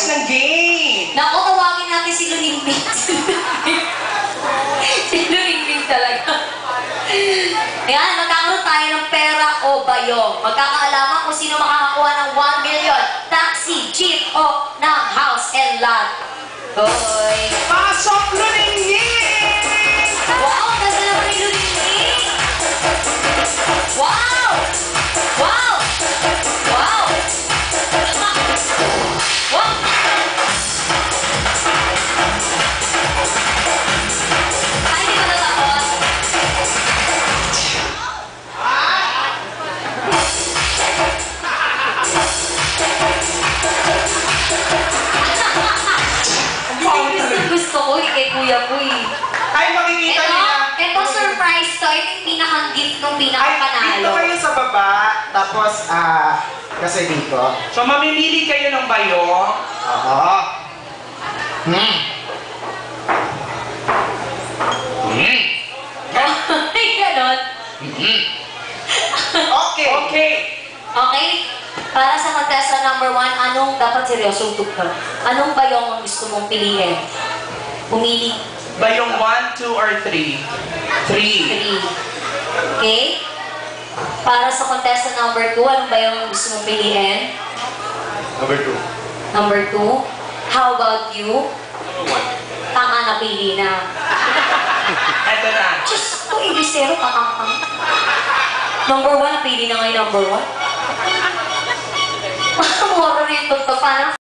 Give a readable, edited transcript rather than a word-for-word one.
Next ng game! Naku, tawagin natin si Luningning. Si Luningning talaga. Ayan, magkakaroon tayo ng pera o bayong. Magkakaalaman kung sino makakakuha ng 1 million. Taxi, jeep, o ng house and lot. Hoy! Pasok, Luningning! Wow, ganda naman ni Luningning! Wow! Wow! Wow! Wow! Ay, di ba natapos? Gusto ko kay Kuya Boy. Ay, makikita nila. Ito surprise to. Ito yung pinakang gift ng Ay, pinakapanalo. dito kayo sa baba. Tapos, kasi dito. So, mamimili kayo ng bayong. Oo. Ay, ganon. Okay. Okay. Okay? Para sa contestant number 1, anong dapat seryosong tugtog? Anong bayong ang gusto mong piliin? Pumili. Bayong 1, 2, or 3? 3. 3. Okay? Para sa contestant number 2, anong bayong ang gusto mong piliin? Number 2. Number 2. How about you? Tanga na pili na. Eto na. Diyos ko, ibisero kakakang. Number 1, napili na ngayon number 1. Moro rin tugtog. Paano